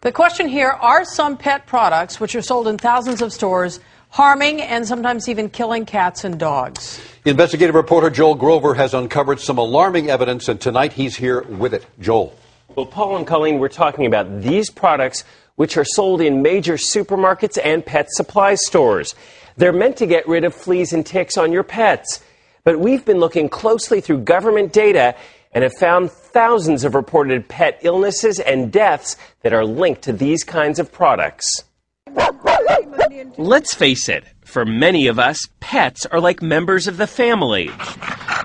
The question here, are some pet products, which are sold in thousands of stores, harming and sometimes even killing cats and dogs? Investigative reporter Joel Grover has uncovered some alarming evidence, and tonight he's here with it. Joel. Well, Paul and Colleen, we're talking about these products which are sold in major supermarkets and pet supply stores. They're meant to get rid of fleas and ticks on your pets. But we've been looking closely through government data and have found thousands of reported pet illnesses and deaths that are linked to these kinds of products. Let's face it, for many of us, pets are like members of the family,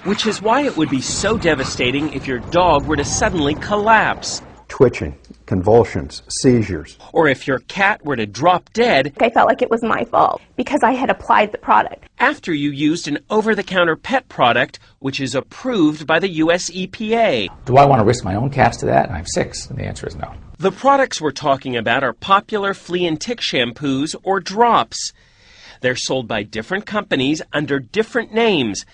which is why it would be so devastating if your dog were to suddenly collapse. Twitching, convulsions, seizures. Or if your cat were to drop dead. I felt like it was my fault because I had applied the product. After you used an over-the-counter pet product, which is approved by the U.S. EPA. Do I want to risk my own cats to that? I have 6, and the answer is no. The products we're talking about are popular flea and tick shampoos or drops. They're sold by different companies under different names,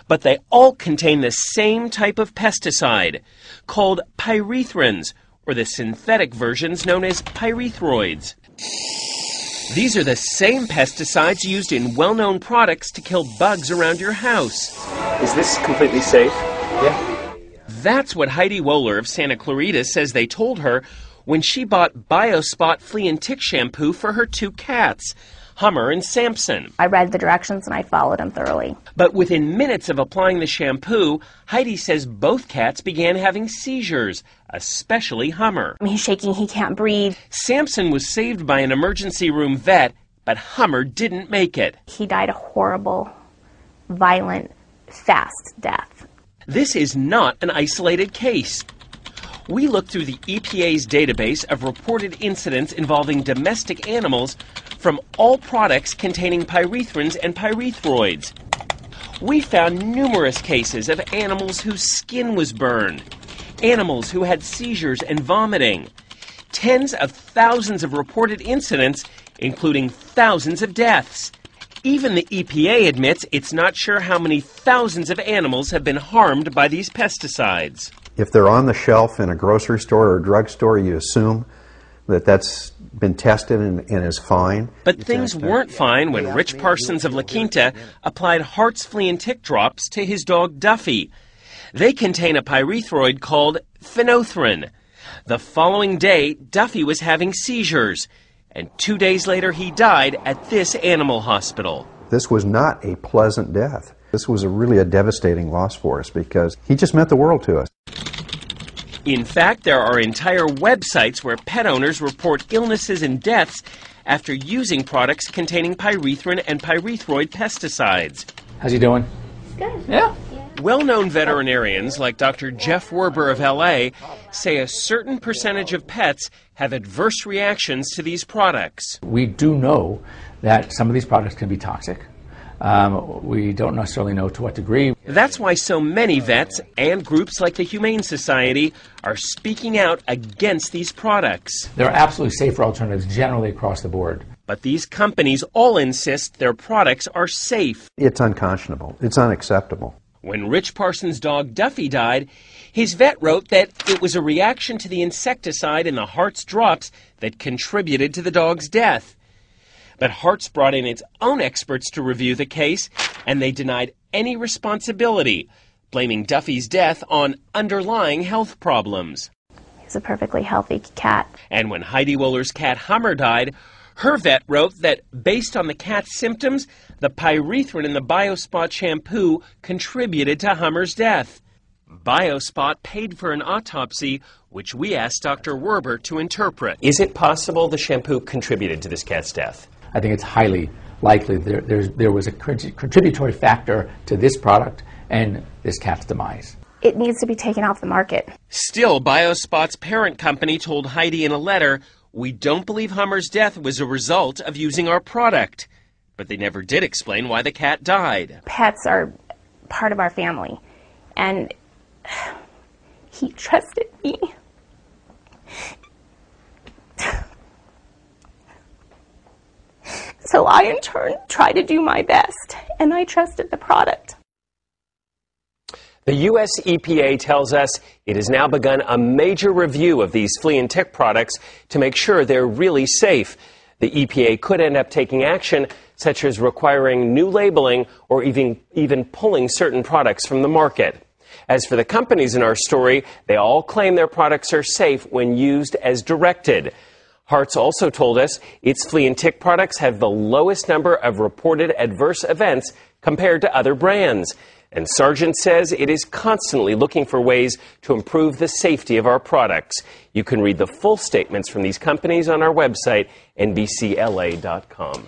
but they all contain the same type of pesticide, called pyrethrins, or the synthetic versions known as pyrethroids. These are the same pesticides used in well-known products to kill bugs around your house. Is this completely safe? Yeah. That's what Heidi Wohler of Santa Clarita says they told her when she bought BioSpot flea and tick shampoo for her 2 cats, Hummer and Samson. I read the directions and I followed them thoroughly. But within minutes of applying the shampoo, Heidi says both cats began having seizures, especially Hummer. He's shaking, he can't breathe. Samson was saved by an emergency room vet, but Hummer didn't make it. He died a horrible, violent, fast death. This is not an isolated case. We looked through the EPA's database of reported incidents involving domestic animals from all products containing pyrethrins and pyrethroids. We found numerous cases of animals whose skin was burned, animals who had seizures and vomiting, tens of thousands of reported incidents, including thousands of deaths. Even the EPA admits it's not sure how many thousands of animals have been harmed by these pesticides. If they're on the shelf in a grocery store or a drugstore, you assume that that's been tested and is fine. But things weren't fine when Rich Parsons of La Quinta applied Hart's flea and tick drops to his dog Duffy. They contain a pyrethroid called phenothryn. The following day, Duffy was having seizures, and 2 days later he died at this animal hospital. This was not a pleasant death. This was really a devastating loss for us because he just meant the world to us. In fact, there are entire websites where pet owners report illnesses and deaths after using products containing pyrethrin and pyrethroid pesticides. How's he doing? Good. Yeah. Well-known veterinarians like Dr. Jeff Werber of LA say a certain percentage of pets have adverse reactions to these products. We do know that some of these products can be toxic. We don't necessarily know to what degree. That's why so many vets and groups like the Humane Society are speaking out against these products. There are absolutely safer alternatives generally across the board. But these companies all insist their products are safe. It's unconscionable. It's unacceptable. When Rich Parsons' dog Duffy died, his vet wrote that it was a reaction to the insecticide in the Hart's drops that contributed to the dog's death. But Hart's brought in its own experts to review the case, and they denied any responsibility, blaming Duffy's death on underlying health problems. He's a perfectly healthy cat. And when Heidi Wohler's cat Hummer died, her vet wrote that based on the cat's symptoms, the pyrethrin in the BioSpot shampoo contributed to Hummer's death. BioSpot paid for an autopsy, which we asked Dr. Werber to interpret. Is it possible the shampoo contributed to this cat's death? I think it's highly likely there was a contributory factor to this product and this cat's demise. It needs to be taken off the market. Still, BioSpot's parent company told Heidi in a letter, "We don't believe Hummer's death was a result of using our product." But they never did explain why the cat died. Pets are part of our family, and he trusted me. So I, in turn, tried to do my best, and I trusted the product. The U.S. EPA tells us it has now begun a major review of these flea and tick products to make sure they're really safe. The EPA could end up taking action, such as requiring new labeling or even pulling certain products from the market. As for the companies in our story, they all claim their products are safe when used as directed. Hartz also told us its flea and tick products have the lowest number of reported adverse events compared to other brands. And Sargent says it is constantly looking for ways to improve the safety of our products. You can read the full statements from these companies on our website, nbcla.com.